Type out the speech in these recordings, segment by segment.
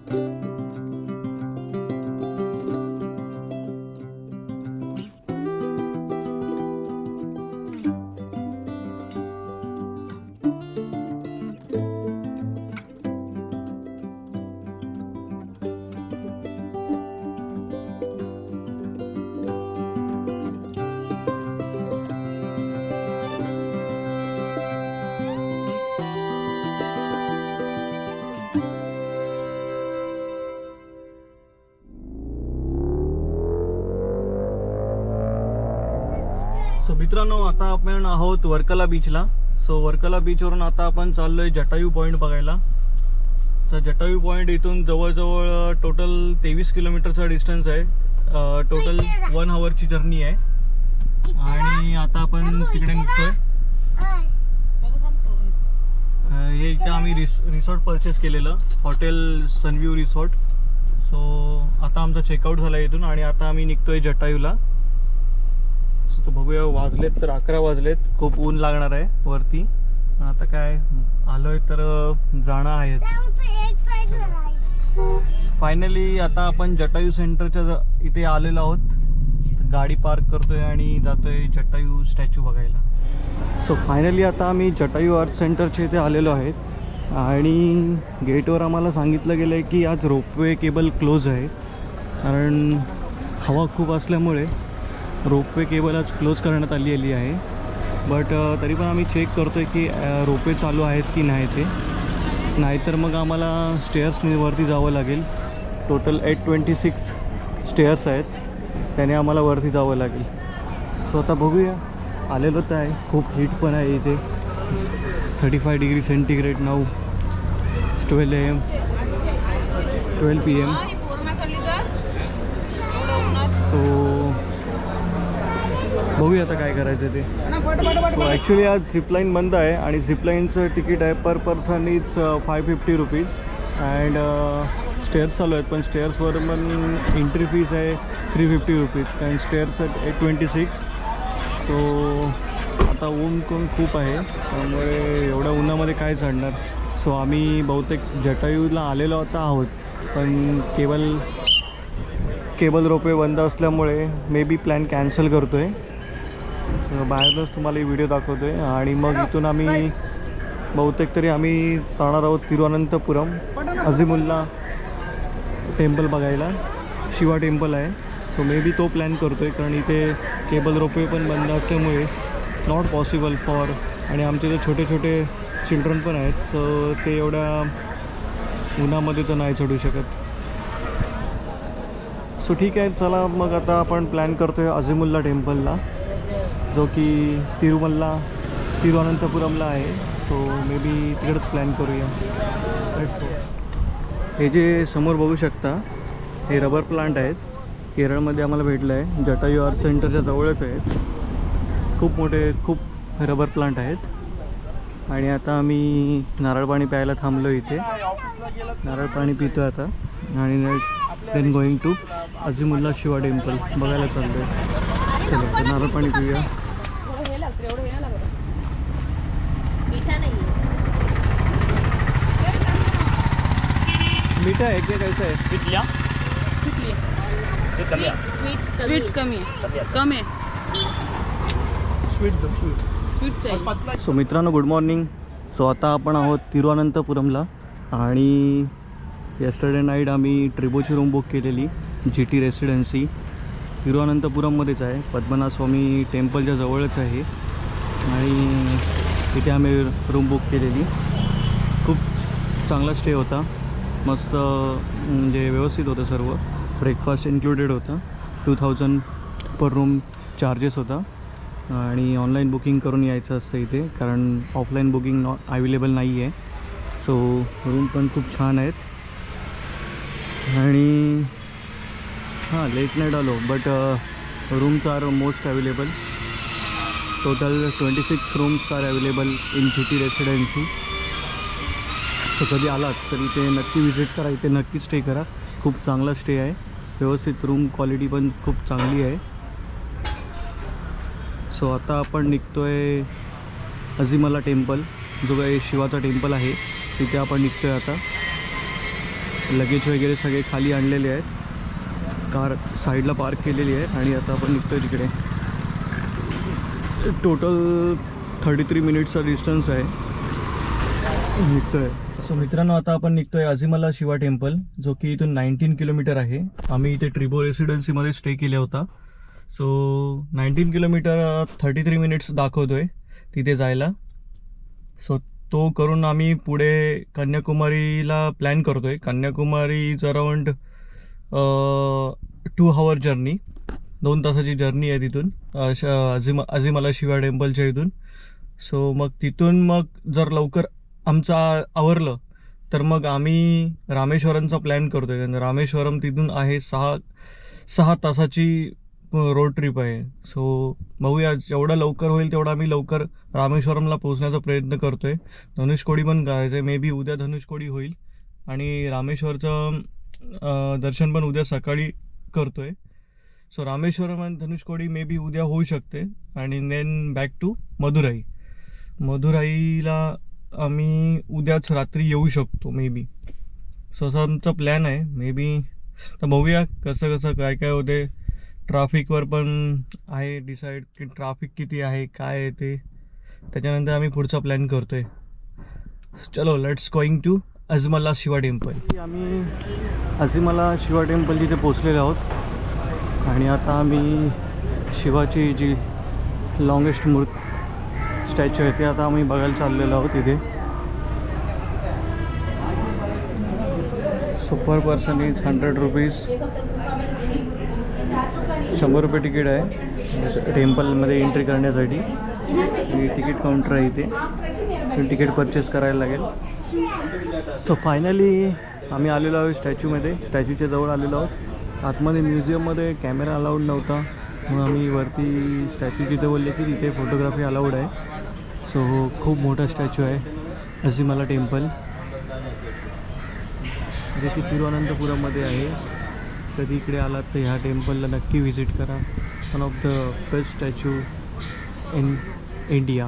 So मित्रांनो, आता आपण आहोत वर्कला बीचला. सो वर्कला बीचवरून आता आपण चाललोय जटायू पॉईंट बघायला. तर जटायू पॉईंट इथून जवळजवळ टोटल 23 किलोमीटरचा डिस्टन्स आहे. टोटल 1 आवरची जर्नी आहे. आणि आता आपण तिकडे निघतोय. हे इथे आम्ही रिसॉर्ट परचेस केलेलं, हॉटेल सनव्ह्यू रिसॉर्ट. सो आता आमचा चेकआउट झाला इथून आणि आता आम्ही निघतोय जटायूला. तर बघूया, वाजलेत तर 11 वाजलेत. खूप ऊन लागणार आहे वरती. आता काय आलोय तर जाणं आहेच. फायनली आता आपण जटायू सेंटरच्या इथे आलेलो आहोत. गाडी पार्क करतोय आणि जातोय जटायू स्टॅच्यू बघायला. सो फायनली आता आम्ही जटायू आर्ट सेंटरच्या इथे आलेलो आहेत आणि गेटवर आम्हाला सांगितलं गेलं आहे की आज रोपवे केबल क्लोज आहे, कारण हवा खूप असल्यामुळे रोपवे केबल आज क्लोज करण्यात आलेली आहे. बट तरी पण आम्ही चेक करतो आहे की रोपवे चालू आहेत की नाही ते. नाहीतर मग आम्हाला स्टेअर्सनी वरती जावं लागेल. टोटल 826 स्टेअर्स आहेत, त्याने आम्हाला वरती जावं लागेल. सो आता बघूया. आलेलो तर आहे, खूप हीट पण आहे इथे. 35 degree centigrade. Now 12 AM 12 PM. So बघूया आता काय करायचं ते. सो ॲक्च्युली आज झिपलाईन बंद आहे आणि झिपलाईनचं तिकीट आहे per person is 550 rupees. And stairs चालू आहेत, पण स्टेअर्सवर पण एंट्री फीज आहे 350 रुपीज, कारण स्टेअर्स आहेत 826. सो आता ऊन पण खूप आहे, त्यामुळे एवढ्या उन्हामध्ये काय चढणार. सो आम्ही बहुतेक जटायूला आलेलो आता आहोत, पण केबल रोपवे बंद असल्यामुळे मे बी प्लॅन कॅन्सल करतो आहे. बाहेरच तुम्हाला व्हिडिओ दाखवतो आहे. आणि मग इथून आम्ही बहुतेक तरी आम्ही जाणार आहोत तिरुवनंतपुरम, अझीमुल्ला टेम्पल बघायला. शिवा टेम्पल आहे. सो मे बी तो प्लॅन करतो आहे, कारण इथे केबल रोपवे पण बंद असल्यामुळे नॉट पॉसिबल फॉर. आणि आमचे जे छोटे छोटे चिल्ड्रन पण आहेत, सो ते एवढ्या उन्हामध्ये तर नाही चढू शकत. सो ठीक आहे, चला मग आता आपण प्लॅन करतो आहे अझीमुल्ला टेम्पलला, जो की तिरुवनंतपुरमला आहे. सो मे बी तिकडेच प्लॅन करूया. हे जे समोर बघू शकता, हे रबर प्लांट आहेत. केरळमध्ये आम्हाला भेटलं आहे. जटायू आर्ट सेंटरच्या जवळच आहेत. खूप मोठे रबर प्लांट आहेत. आणि आता आम्ही नारळ पाणी प्यायला थांबलो इथे. नारळ पाणी पितो आता आणि then going to Azimulla Shiva temple बघायला चाललो आहे. चलो नारळ पाणी पिऊया. मीठा है क्या, कैसा है? स्वीट लिया? स्वीट कम है. स्वीट चाहिए. सो मित्रांनो, गुड मॉर्निंग. सो आता आपण आहोत तिरुवनंतपुरमला आणि येस्टरडे नाईट आम्ही ट्रिबोची रूम बुक केलेली, GT रेसिडेन्सी. तिरुवनंतपुरममध्येच आहे, पद्मनाभ स्वामी टेम्पलच्या जवळच आहे. आणि तिथे आम्ही रूम बुक केलेली. खूप चांगला स्टे होता, मस्त, म्हणजे व्यवस्थित होतं सर्व. ब्रेकफास्ट इन्क्लुडेड होता. 2000 पर रूम चार्जेस होता. आणि ऑनलाईन बुकिंग करून यायचं असतं इथे, कारण ऑफलाईन बुकिंग अवेलेबल नाही आहे. सो रूम पण खूप छान आहेत. आणि हां, लेट नाईट आलो, but rooms are most available. Total 26 rooms are available in GT residency. So कधी आलात तर इथे नक्की विजिट करा, इथे नक्की स्टे करा. खूप चांगला स्टे आहे, व्यवस्थित रूम क्वालिटी पण खूप चांगली आहे. सो आता आपण निघतो आहे अझीमुल्ला टेम्पल, जो काही शिवाचा टेम्पल आहे, तिथे आपण निघतो आहे आता. लगेज वगैरे सगळे खाली आणलेले आहेत. कार साईडला पार्क केलेली आहे आणि आता आपण निघतोय तिकडे. टोटल 33 मिनिट्सचा डिस्टन्स आहे निघतोय. सो मित्रांनो, आता आपण निघतोय अजिमाला शिवा टेम्पल, जो की इथून 19 किलोमीटर आहे. आम्ही इथे ट्रिबो रेसिडेन्सीमध्ये स्टे केला होता. सो 19 किलोमीटर 33 मिनिट्स दाखवतोय तिथे जायला. सो तो करून आम्ही पुढे कन्याकुमारीला प्लॅन करतोय. Kanyakumari is around 2 hour journey, 2 तासाची जर्नी आहे तिथून अजिमाला शिवा टेम्पलच्या इथून. सो मग तिथून मग जर लवकर आमचं आवरलं तर मग आम्ही रामेश्वरमचा प्लॅन करतोय. कारण रामेश्वरम तिथून आहे 6 तासाची रोड ट्रिप आहे. सो बघूया, जेवढं लवकर होईल तेवढं आम्ही लवकर रामेश्वरमला पोहोचण्याचा प्रयत्न करतोय. धनुषकोडी पण करायचं आहे. मे बी उद्या धनुषकोडी होईल आणि रामेश्वरचं दर्शन पण उद्या सकाळी करतोय. सो रामेश्वरम आणि धनुषकोडी मे बी उद्या होऊ शकते आणि देन बॅक टू मदुराई. मदुराईला आम्ही उद्याच रात्री येऊ शकतो मे बी. सो असा आमचा प्लॅन आहे. मे बी तर बघूया कसं काय काय होते. ट्रॅफिकवर पण आहे डिसाईड की ट्रॅफिक किती आहे काय आहे ते. त्याच्यानंतर आम्ही पुढचा प्लॅन करतोय. चलो let's going to Ajimala Shiva temple. आम्ही अजिमाला शिवा टेम्पल तिथे पोचलेलो आहोत आणि आता आम्ही शिवाची जी लॉंगेस्ट स्टॅच्यू आहे ते आता आम्ही बघायला चाललेलो आहोत तिथे. So per person is 100 rupees. 100 रुपये तिकीट आहे टेम्पलमध्ये एंट्री करण्यासाठी. तिकीट काउंटर आहे इथे, तिकीट परचेस करायला लागेल. सो फायनली आम्ही आलेलो आहोत स्टॅच्यूच्या जवळ आलेलो आहोत. आतमध्ये म्युझियममध्ये कॅमेरा अलाउड नव्हता, मग आम्ही वरती स्टॅच्यूची इथे बोलले की तिथे फोटोग्राफी अलाउड आहे. सो खूप मोठा स्टॅच्यू आहे अजिमाला टेम्पल, जे की तिरुवनंतपुरममध्ये आहे. कधी इकडे आलात तर ह्या टेम्पलला नक्की व्हिजिट करा. One of the best statue in India.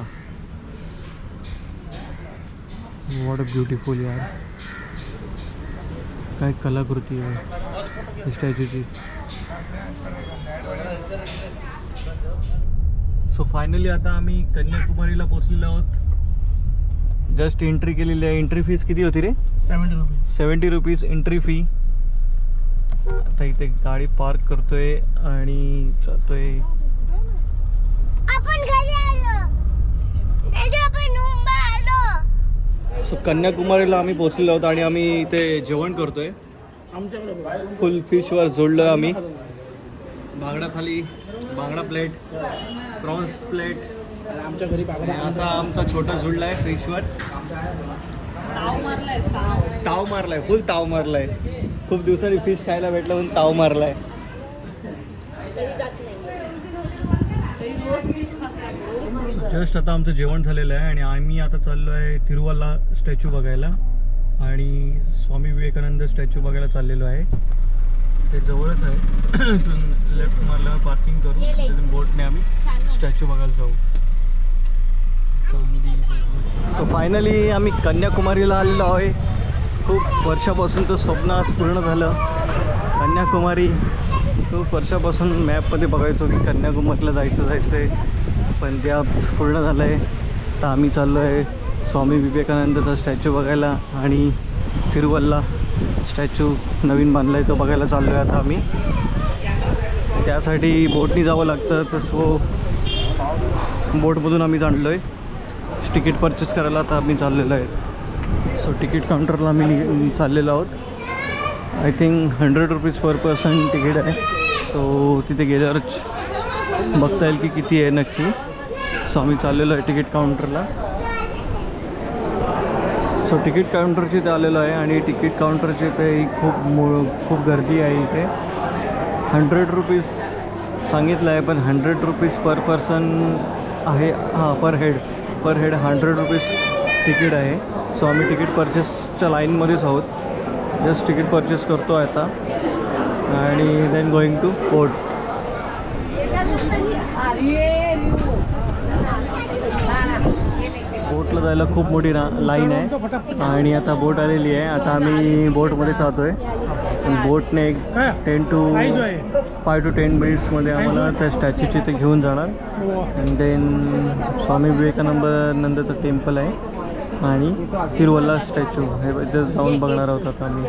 What a beautiful यार, काय कलाकृती आहे स्टॅच्यूची. सो फायनली आता आम्ही कन्याकुमारीला पोचलेलो आहोत. जस्ट एंट्री केलेली आहे. एंट्री फीस किती होती रे? 70 रुपीज एंट्री फी. आता इथे गाडी पार्क करतोय आणि जातोय. सो कन्याकुमारीला आम्ही पोचलेलो आहोत आणि आम्ही इथे जेवण करतोय. फुल फिशवर जोडलं आम्ही. बांगडा थाली, बांगडा प्लेट, प्रॉन्स प्लेट. आमच्या घरी असा आमचा छोटा जुळला आहे फिशवर. ताव मारलाय, फुल ताव मारलाय. खूप दिवसांनी फिश खायला भेटलं म्हणून ताव मारलाय. जस्ट आता आमचं जेवण झालेलं आहे आणि आम्ही आता चाललो आहे तिरुवल्ला स्टॅच्यू बघायला आणि स्वामी विवेकानंद स्टॅच्यू बघायला चाललेलो आहे. ते जवळच आहे. इथून लेफ्ट मारल्यावर पार्किंग करू, तिथून बोटने आम्ही स्टॅच्यू बघायला जाऊ. सो फायनली आम्ही कन्याकुमारीला आलेलो आहे. खूप वर्षापासूनचं स्वप्न आज पूर्ण झालं. कन्याकुमारी खूप वर्षापासून मॅपमध्ये बघायचो की कन्याकुमारीला जायचं आहे, पण ते आज पूर्ण झालं आहे. तर आम्ही चाललो आहे स्वामी विवेकानंदचा स्टॅच्यू बघायला आणि तिरुवल्ला स्टॅच्यू नवीन बांधला आहे तो बघायला चाललो आहे आता आम्ही. त्यासाठी बोटनी जावं लागतं, तर सो बोटमधून आम्ही जाणलो आहे. तिकीट परचेस करायला आता आम्ही चाललेलो आहे. सो तिकीट काउंटरला आम्ही चाललेलो आहोत. I think 100 rupees per person ticket आहे. सो तिथे गेल्यावरच बघता येईल की किती आहे नक्की. सो आम्ही चाललेलो आहे तिकीट काउंटरला. सो तिकीट काउंटरची इथे आलेलो आहे आणि तिकीट काउंटरची इथे खूप गर्दी आहे इथे. 100 रुपीज सांगितलं आहे, पण 100 रुपीज पर पर्सन आहे. हां, पर हेड 100 रुपीज तिकीट आहे. सो आम्ही तिकीट परचेसच्या लाईनमध्येच आहोत. जस्ट तिकीट परचेस करतो आहे आता आणि देन गोईंग टू बोट. बोट बोटला जायला खूप मोठी लाईन आहे आणि आता बोट आलेली आहे. आता आम्ही बोटमध्ये जातो आहे. बोटने एक 5 to 10 मिनिट्समध्ये आम्हाला त्या स्टॅच्यूची ते घेऊन जाणार. अँड देन स्वामी विवेकानंदचं टेम्पल आहे आणि तिरुवल्ला स्टॅच्यू हे जाऊन बघणार आहोत आता आम्ही.